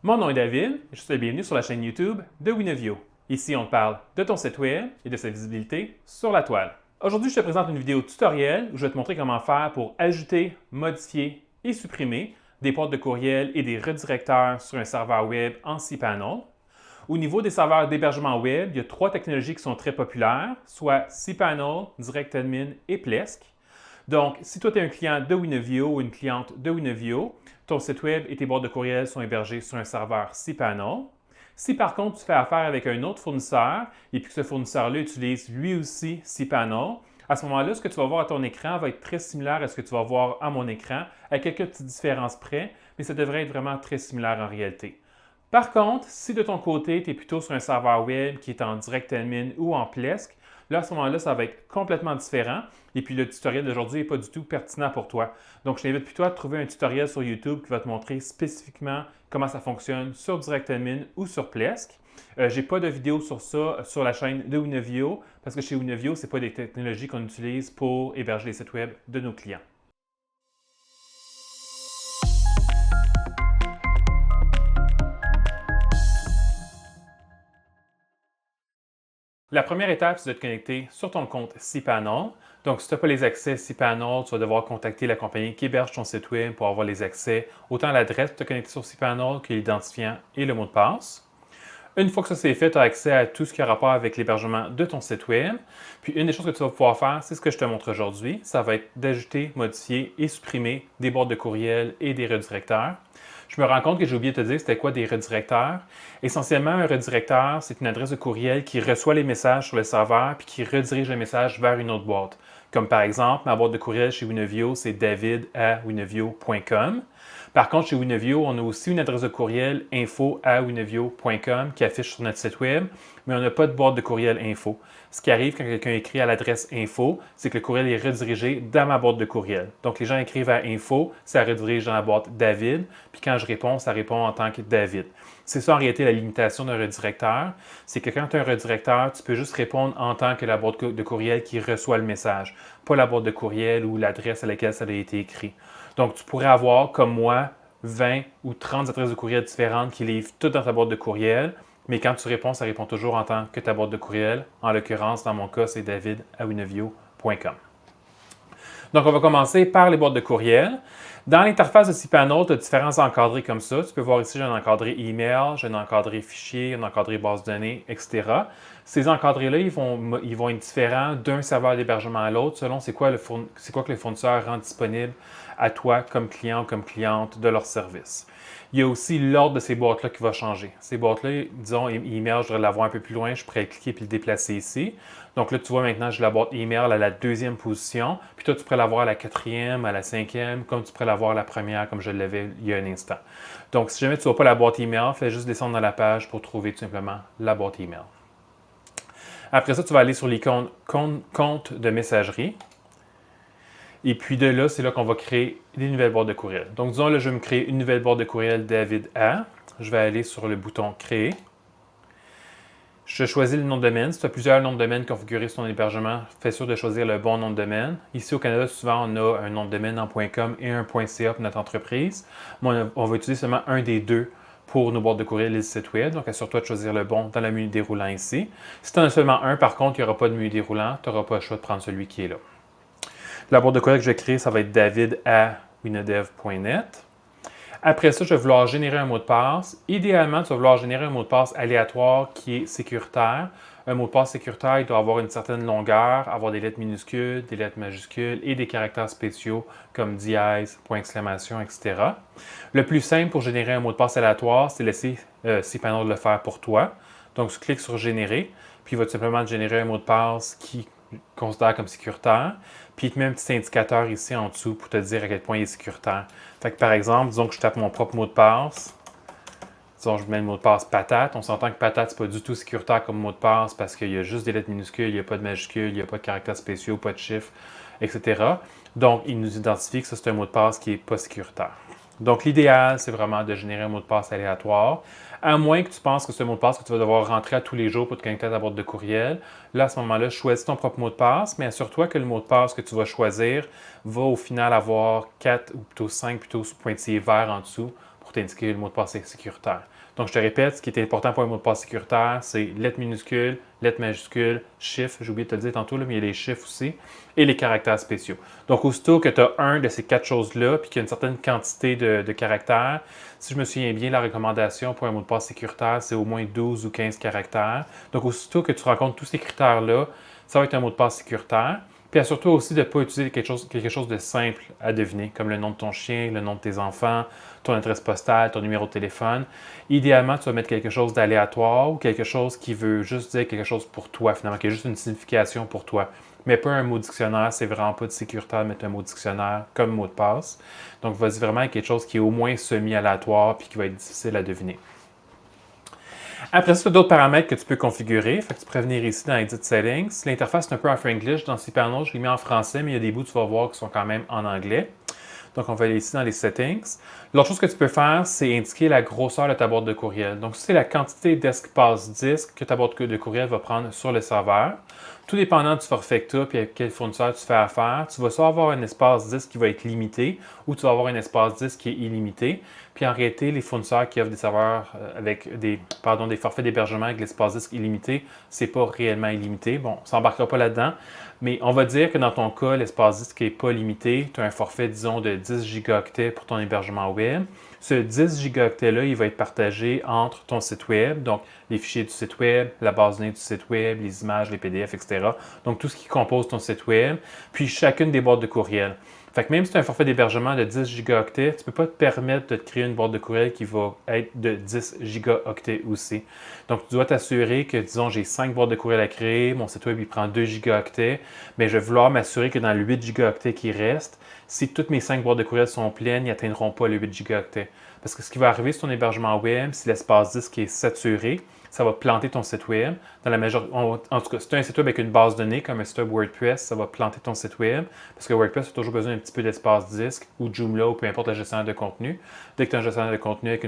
Mon nom est David et je suis bienvenue sur la chaîne YouTube de Winovio. Ici, on te parle de ton site web et de sa visibilité sur la toile. Aujourd'hui, je te présente une vidéo tutoriel où je vais te montrer comment faire pour ajouter, modifier et supprimer des portes de courriel et des redirecteurs sur un serveur web en cPanel. Au niveau des serveurs d'hébergement web, il y a trois technologies qui sont très populaires, soit cPanel, DirectAdmin et Plesk. Donc, si toi tu es un client de Winovio ou une cliente de Winovio, ton site web et tes boîtes de courriel sont hébergés sur un serveur cPanel. Si par contre tu fais affaire avec un autre fournisseur et puis que ce fournisseur-là utilise lui aussi cPanel, à ce moment-là, ce que tu vas voir à ton écran va être très similaire à ce que tu vas voir à mon écran, à quelques petites différences près, mais ça devrait être vraiment très similaire en réalité. Par contre, si de ton côté, tu es plutôt sur un serveur web qui est en DirectAdmin ou en Plesk, là, à ce moment-là, ça va être complètement différent. Et puis, le tutoriel d'aujourd'hui n'est pas du tout pertinent pour toi. Donc, je t'invite plutôt à trouver un tutoriel sur YouTube qui va te montrer spécifiquement comment ça fonctionne sur DirectAdmin ou sur Plesk. Je n'ai pas de vidéo sur ça sur la chaîne de Winovio parce que chez Winovio, ce n'est pas des technologies qu'on utilise pour héberger les sites web de nos clients. La première étape, c'est de te connecter sur ton compte cPanel. Donc, si tu n'as pas les accès cPanel, tu vas devoir contacter la compagnie qui héberge ton site web pour avoir les accès, autant à l'adresse pour te connecter sur cPanel que l'identifiant et le mot de passe. Une fois que ça c'est fait, tu as accès à tout ce qui a rapport avec l'hébergement de ton site web. Puis, une des choses que tu vas pouvoir faire, c'est ce que je te montre aujourd'hui. Ça va être d'ajouter, modifier et supprimer des boîtes de courriel et des redirecteurs. Je me rends compte que j'ai oublié de te dire c'était quoi des redirecteurs. Essentiellement, un redirecteur, c'est une adresse de courriel qui reçoit les messages sur le serveur puis qui redirige le message vers une autre boîte. Comme par exemple, ma boîte de courriel chez Winovio, c'est david@winovio.com. Par contre, chez Winovio, on a aussi une adresse de courriel info@winovio.com qui affiche sur notre site web, mais on n'a pas de boîte de courriel info. Ce qui arrive quand quelqu'un écrit à l'adresse info, c'est que le courriel est redirigé dans ma boîte de courriel. Donc, les gens écrivent à info, ça redirige dans la boîte David, puis quand je réponds, ça répond en tant que David. C'est ça en réalité la limitation d'un redirecteur, c'est que quand tu as un redirecteur, tu peux juste répondre en tant que la boîte de courriel qui reçoit le message, pas la boîte de courriel ou l'adresse à laquelle ça a été écrit. Donc, tu pourrais avoir, comme moi, 20 ou 30 adresses de courriel différentes qui livrent toutes dans ta boîte de courriel, mais quand tu réponds, ça répond toujours en tant que ta boîte de courriel. En l'occurrence, dans mon cas, c'est david@winovio.com. Donc, on va commencer par les boîtes de courriel. Dans l'interface de cPanel, tu as différents encadrés comme ça. Tu peux voir ici, j'ai un encadré email, j'ai un encadré fichier, un encadré base de données, etc. Ces encadrés-là, ils vont être différents d'un serveur d'hébergement à l'autre selon c'est quoi que le fournisseur rend disponible à toi comme client ou comme cliente de leur service. Il y a aussi l'ordre de ces boîtes-là qui va changer. Ces boîtes-là, disons, email, je devrais l'avoir un peu plus loin, je pourrais cliquer et le déplacer ici. Donc là, tu vois maintenant, j'ai la boîte email à la deuxième position, puis toi, tu pourrais l'avoir à la quatrième, à la cinquième, comme tu pourrais l'avoir à la première, comme je l'avais il y a un instant. Donc, si jamais tu ne vois pas la boîte email, fais juste descendre dans la page pour trouver tout simplement la boîte email. Après ça, tu vas aller sur l'icône compte de messagerie. Et puis de là, c'est là qu'on va créer des nouvelles boîtes de courriel. Donc, disons là, je vais me créer une nouvelle boîte de courriel David A. Je vais aller sur le bouton Créer. Je choisis le nom de domaine. Si tu as plusieurs noms de domaine configurés sur ton hébergement, fais sûr de choisir le bon nom de domaine. Ici au Canada, souvent, on a un nom de domaine en .com et un .ca pour notre entreprise. Moi, on va utiliser seulement un des deux pour nos boîtes de courriel et le site web. Donc, assure-toi de choisir le bon dans le menu déroulant ici. Si tu en as seulement un, par contre, il n'y aura pas de menu déroulant. Tu n'auras pas le choix de prendre celui qui est là. La boîte de courriel que je vais créer, ça va être david@winodev.net. Après ça, je vais vouloir générer un mot de passe. Idéalement, tu vas vouloir générer un mot de passe aléatoire qui est sécuritaire. Un mot de passe sécuritaire, il doit avoir une certaine longueur, avoir des lettres minuscules, des lettres majuscules et des caractères spéciaux comme dièse, point d'exclamation, etc. Le plus simple pour générer un mot de passe aléatoire, c'est laisser cPanel le faire pour toi. Donc, tu cliques sur Générer, puis il va tout simplement te générer un mot de passe qui considère comme sécuritaire. Puis il te met un petit indicateur ici en dessous pour te dire à quel point il est sécuritaire. Fait que par exemple, disons que je tape mon propre mot de passe. Disons que je mets le mot de passe patate. On s'entend que patate, c'est pas du tout sécuritaire comme mot de passe parce qu'il y a juste des lettres minuscules, il n'y a pas de majuscules, il n'y a pas de caractères spéciaux, pas de chiffres, etc. Donc, il nous identifie que ça, c'est un mot de passe qui n'est pas sécuritaire. Donc, l'idéal, c'est vraiment de générer un mot de passe aléatoire, à moins que tu penses que c'est un mot de passe que tu vas devoir rentrer à tous les jours pour te connecter à ta boîte de courriel. Là, à ce moment-là, choisis ton propre mot de passe, mais assure-toi que le mot de passe que tu vas choisir va au final avoir 4 ou plutôt 5 plutôt pointillés verts en dessous pour t'indiquer le mot de passe sécuritaire. Donc, je te répète, ce qui est important pour un mot de passe sécuritaire, c'est lettres minuscules, lettres majuscules, chiffres, j'ai oublié de te le dire tantôt, là, mais il y a les chiffres aussi, et les caractères spéciaux. Donc, aussitôt que tu as un de ces 4 choses-là, puis qu'il y a une certaine quantité de caractères, si je me souviens bien, la recommandation pour un mot de passe sécuritaire, c'est au moins 12 ou 15 caractères. Donc, aussitôt que tu rencontres tous ces critères-là, ça va être un mot de passe sécuritaire. Puis surtout aussi de ne pas utiliser quelque chose de simple à deviner, comme le nom de ton chien, le nom de tes enfants, ton adresse postale, ton numéro de téléphone. Idéalement, tu vas mettre quelque chose d'aléatoire ou quelque chose qui veut juste dire quelque chose pour toi, finalement, qui a juste une signification pour toi. Mais pas un mot dictionnaire, c'est vraiment pas de sécuritaire de mettre un mot dictionnaire comme mot de passe. Donc, vas-y vraiment avec quelque chose qui est au moins semi-aléatoire puis qui va être difficile à deviner. Après ça, tu as d'autres paramètres que tu peux configurer. Fait que tu peux venir ici dans Edit Settings. L'interface est un peu en Franglish. Dans cPanel, je l'ai mis en français, mais il y a des bouts, tu vas voir, qui sont quand même en anglais. Donc, on va aller ici dans les Settings. L'autre chose que tu peux faire, c'est indiquer la grosseur de ta boîte de courriel. Donc, c'est la quantité d'espace disque que ta boîte de courriel va prendre sur le serveur. Tout dépendant du forfait que tu as et avec quel fournisseur tu fais affaire, tu vas soit avoir un espace disque qui va être limité ou tu vas avoir un espace disque qui est illimité. Puis en réalité, les fournisseurs qui offrent des serveurs avec des forfaits d'hébergement avec l'espace disque illimité, c'est pas réellement illimité. Bon, on ne s'embarquera pas là-dedans, mais on va dire que dans ton cas, l'espace disque n'est pas limité. Tu as un forfait, disons, de 10 gigaoctets pour ton hébergement web. Ce 10 gigaoctets-là, il va être partagé entre ton site web, donc les fichiers du site web, la base de données du site web, les images, les PDF, etc. Donc tout ce qui compose ton site web, puis chacune des boîtes de courriel. Fait que même si tu as un forfait d'hébergement de 10 gigaoctets, tu ne peux pas te permettre de te créer une boîte de courriel qui va être de 10 gigaoctets aussi. Donc, tu dois t'assurer que, disons, j'ai 5 boîtes de courriel à créer, mon site web il prend 2 gigaoctets, mais je vais vouloir m'assurer que dans le 8 gigaoctets qui restent, si toutes mes 5 boîtes de courriel sont pleines, ils n'atteindront pas le 8 gigaoctets. Parce que ce qui va arriver sur ton hébergement web, si l'espace disque est saturé, ça va planter ton site web. En tout cas, si tu as un site web avec une base de données, comme un site web WordPress, ça va planter ton site web. Parce que WordPress a toujours besoin d'un petit peu d'espace disque ou Joomla ou peu importe le gestionnaire de contenu. Dès que tu as un gestionnaire de contenu avec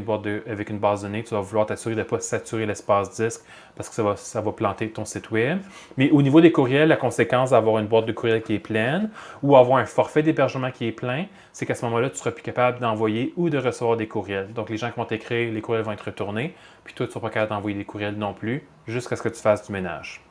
une base de données, tu vas vouloir t'assurer de ne pas saturer l'espace disque parce que ça va planter ton site web. Mais au niveau des courriels, la conséquence d'avoir une boîte de courriel qui est pleine ou avoir un forfait d'hébergement qui est plein, c'est qu'à ce moment-là, tu seras plus capable d'envoyer ou de recevoir des courriels. Donc, les gens qui vont t'écrire, les courriels vont être retournés, puis toi, tu ne seras pas capable d'envoyer des courriels non plus, jusqu'à ce que tu fasses du ménage.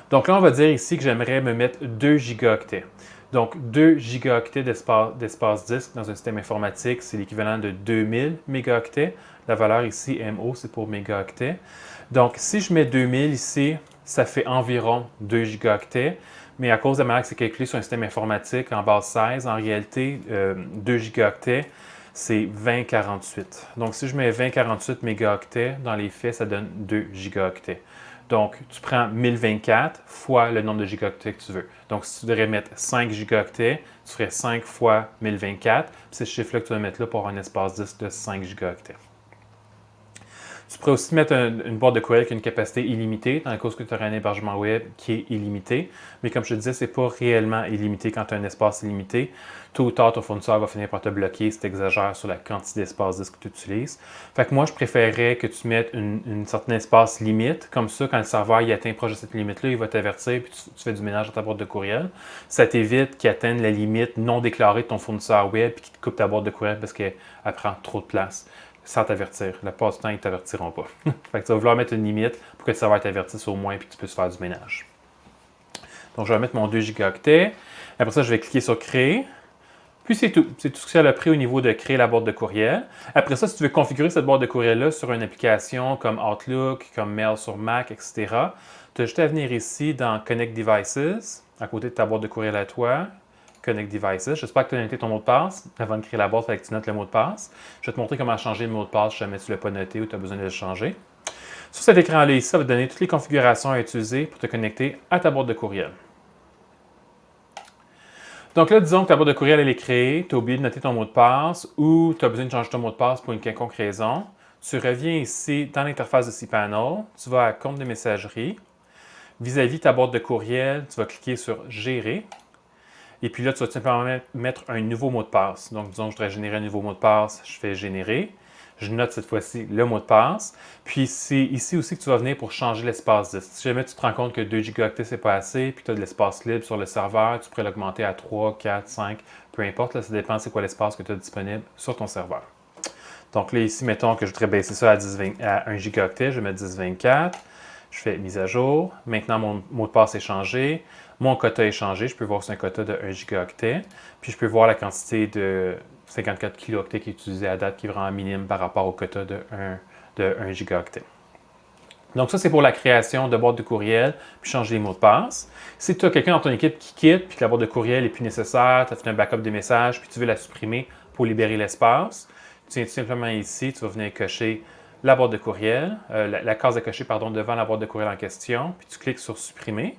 Donc là, on va dire ici que j'aimerais me mettre 2 gigaoctets. Donc, 2 gigaoctets d'espace disque dans un système informatique, c'est l'équivalent de 2000 mégaoctets. La valeur ici, MO, c'est pour mégaoctets. Donc, si je mets 2000 ici, ça fait environ 2 gigaoctets. Mais à cause de la manière que c'est calculé sur un système informatique en base 16, en réalité, 2 gigaoctets, c'est 2048. Donc, si je mets 2048 mégaoctets, dans les faits, ça donne 2 gigaoctets. Donc, tu prends 1024 fois le nombre de gigaoctets que tu veux. Donc, si tu devrais mettre 5 gigaoctets, tu ferais 5 fois 1024. Puis c'est ce chiffre-là que tu vas mettre là pour avoir un espace disque de 5 gigaoctets. Tu pourrais aussi mettre une boîte de courriel qui a une capacité illimitée, dans le cas où tu aurais un hébergement web qui est illimité. Mais comme je te disais, ce n'est pas réellement illimité quand tu as un espace illimité. Tôt ou tard, ton fournisseur va finir par te bloquer si tu exagères sur la quantité d'espace disque que tu utilises. Fait que moi, je préférerais que tu mettes une certaine espace limite. Comme ça, quand le serveur il atteint proche de cette limite-là, il va t'avertir puis tu fais du ménage dans ta boîte de courriel. Ça t'évite qu'il atteigne la limite non déclarée de ton fournisseur web et qu'il te coupe ta boîte de courriel parce qu'elle prend trop de place. Sans t'avertir. La plupart du temps, ils ne t'avertiront pas. Fait que tu vas vouloir mettre une limite pour que le serveur t'avertisse au moins et que tu puisses faire du ménage. Donc, je vais mettre mon 2 gigaoctets. Après ça, je vais cliquer sur Créer. Puis, c'est tout. C'est tout ce que ça a pris au niveau de créer la boîte de courriel. Après ça, si tu veux configurer cette boîte de courriel-là sur une application comme Outlook, comme Mail sur Mac, etc., tu as juste à venir ici dans Connect Devices, à côté de ta boîte de courriel à toi. Connect Devices. J'espère que tu as noté ton mot de passe avant de créer la boîte, avec que tu notes le mot de passe. Je vais te montrer comment changer le mot de passe si jamais tu ne l'as pas noté ou tu as besoin de le changer. Sur cet écran-là ici, ça va te donner toutes les configurations à utiliser pour te connecter à ta boîte de courriel. Donc là, disons que ta boîte de courriel elle est créée, tu as oublié de noter ton mot de passe ou tu as besoin de changer ton mot de passe pour une quelconque raison. Tu reviens ici dans l'interface de cPanel, tu vas à Compte de messagerie. Vis-à-vis ta boîte de courriel, tu vas cliquer sur Gérer. Et puis là, tu vas tout simplement mettre un nouveau mot de passe. Donc, disons que je voudrais générer un nouveau mot de passe, je fais Générer. Je note cette fois-ci le mot de passe. Puis, c'est ici aussi que tu vas venir pour changer l'espace disque. Si jamais tu te rends compte que 2 gigaoctets, ce n'est pas assez, puis que tu as de l'espace libre sur le serveur, tu pourrais l'augmenter à 3, 4, 5, peu importe. Là, ça dépend c'est quoi l'espace que tu as disponible sur ton serveur. Donc là, ici, mettons que je voudrais baisser ça à 1 gigaoctet. Je vais mettre 1024. Je fais mise à jour. Maintenant, mon mot de passe est changé. Mon quota est changé. Je peux voir si c'est un quota de 1 gigaoctet. Puis je peux voir la quantité de 54 kilooctets qui est utilisée à date, qui est vraiment minime par rapport au quota de 1 gigaoctet. Donc ça, c'est pour la création de boîte de courriel, puis changer les mots de passe. Si tu as quelqu'un dans ton équipe qui quitte, puis que la boîte de courriel n'est plus nécessaire, tu as fait un backup des messages, puis tu veux la supprimer pour libérer l'espace, tu viens tout simplement ici, tu vas venir cocher la boîte de courriel, la case à cocher, pardon, devant la boîte de courriel en question, puis tu cliques sur supprimer.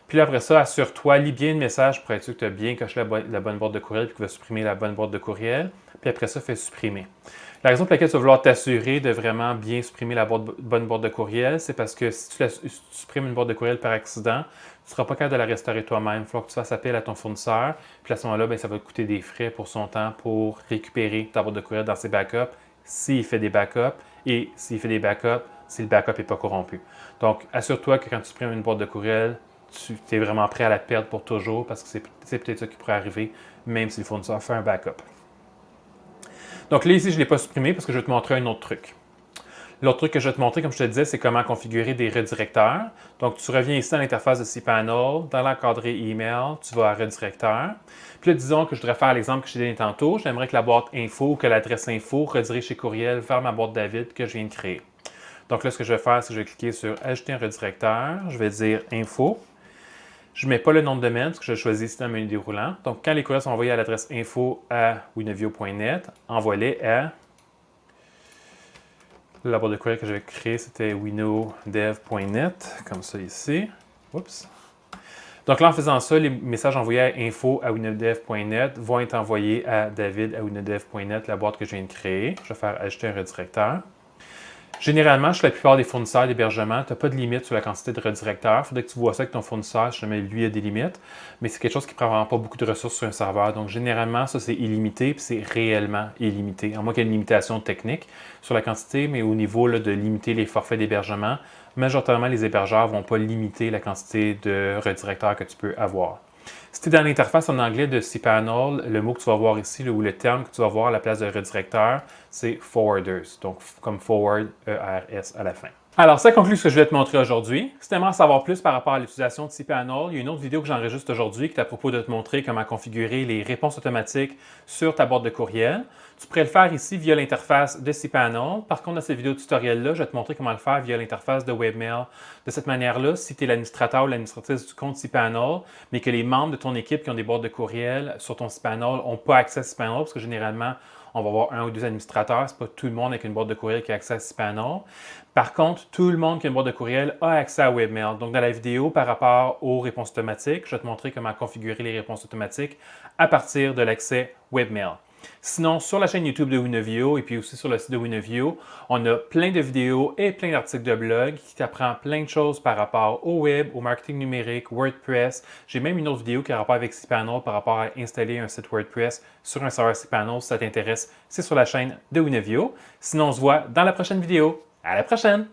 Puis là, après ça, assure-toi, lis bien le message pour être sûr que tu as bien coché la bonne boîte de courriel, puis que tu vas supprimer la bonne boîte de courriel. Puis après ça, fais supprimer. La raison pour laquelle tu vas vouloir t'assurer de vraiment bien supprimer la bonne boîte de courriel, c'est parce que si tu supprimes une boîte de courriel par accident, tu ne seras pas capable de la restaurer toi-même. Il faut que tu fasses appel à ton fournisseur. Puis à ce moment-là, ça va te coûter des frais pour son temps pour récupérer ta boîte de courriel dans ses backups, s'il fait des backups, et s'il fait des backups, si le backup n'est pas corrompu. Donc, assure-toi que quand tu supprimes une boîte de courriel, tu es vraiment prêt à la perdre pour toujours parce que c'est peut-être ça qui pourrait arriver, même si le fournisseur fait un backup. Donc là, ici, je ne l'ai pas supprimé parce que je vais te montrer un autre truc. L'autre truc que je vais te montrer, comme je te disais, c'est comment configurer des redirecteurs. Donc, tu reviens ici dans l'interface de cPanel, dans l'encadré email, tu vas à redirecteur. Puis là, disons que je voudrais faire l'exemple que je t'ai donné tantôt. J'aimerais que la boîte info ou que l'adresse info redirige chez courriel vers ma boîte David que je viens de créer. Donc là, ce que je vais faire, c'est que je vais cliquer sur Ajouter un redirecteur. Je vais dire Info. Je ne mets pas le nom de domaine parce que je choisis ici dans le menu déroulant. Donc, quand les courriels sont envoyés à l'adresse info@winavio.net, envoie-les à la boîte de courriel que j'avais créée, c'était winodev.net, comme ça ici. Oups. Donc là, en faisant ça, les messages envoyés à info@winodev.net vont être envoyés à david@winodev.net, la boîte que je viens de créer. Je vais faire Ajouter un redirecteur. Généralement, chez la plupart des fournisseurs d'hébergement, tu n'as pas de limite sur la quantité de redirecteurs. Il faudrait que tu vois ça avec ton fournisseur, si jamais lui a des limites. Mais c'est quelque chose qui ne prend vraiment pas beaucoup de ressources sur un serveur. Donc, généralement, ça, c'est illimité, puis c'est réellement illimité. À moins qu'il y ait une limitation technique sur la quantité, mais au niveau là, de limiter les forfaits d'hébergement, majoritairement, les hébergeurs ne vont pas limiter la quantité de redirecteurs que tu peux avoir. Si tu es dans l'interface en anglais de cPanel, le mot que tu vas voir ici, ou le terme que tu vas voir à la place de redirecteur, c'est forwarders, donc comme forward, E-R-S à la fin. Alors, ça conclut ce que je vais te montrer aujourd'hui. Si tu aimerais en savoir plus par rapport à l'utilisation de cPanel, il y a une autre vidéo que j'enregistre aujourd'hui qui est à propos de te montrer comment configurer les réponses automatiques sur ta boîte de courriel. Tu pourrais le faire ici via l'interface de cPanel. Par contre, dans cette vidéo tutoriel-là, je vais te montrer comment le faire via l'interface de Webmail. De cette manière-là, si tu es l'administrateur ou l'administratrice du compte cPanel, mais que les membres de ton équipe qui ont des boîtes de courriel sur ton cPanel n'ont pas accès à cPanel, parce que généralement, on va avoir un ou deux administrateurs. Ce n'est pas tout le monde avec une boîte de courriel qui a accès à cPanel. Par contre, tout le monde qui a une boîte de courriel a accès à Webmail. Donc, dans la vidéo, par rapport aux réponses automatiques, je vais te montrer comment configurer les réponses automatiques à partir de l'accès Webmail. Sinon, sur la chaîne YouTube de Winavio et puis aussi sur le site de Winavio, on a plein de vidéos et plein d'articles de blog qui t'apprennent plein de choses par rapport au web, au marketing numérique, WordPress. J'ai même une autre vidéo qui a rapport avec cPanel par rapport à installer un site WordPress sur un serveur cPanel. Si ça t'intéresse, c'est sur la chaîne de Winavio. Sinon, on se voit dans la prochaine vidéo. À la prochaine!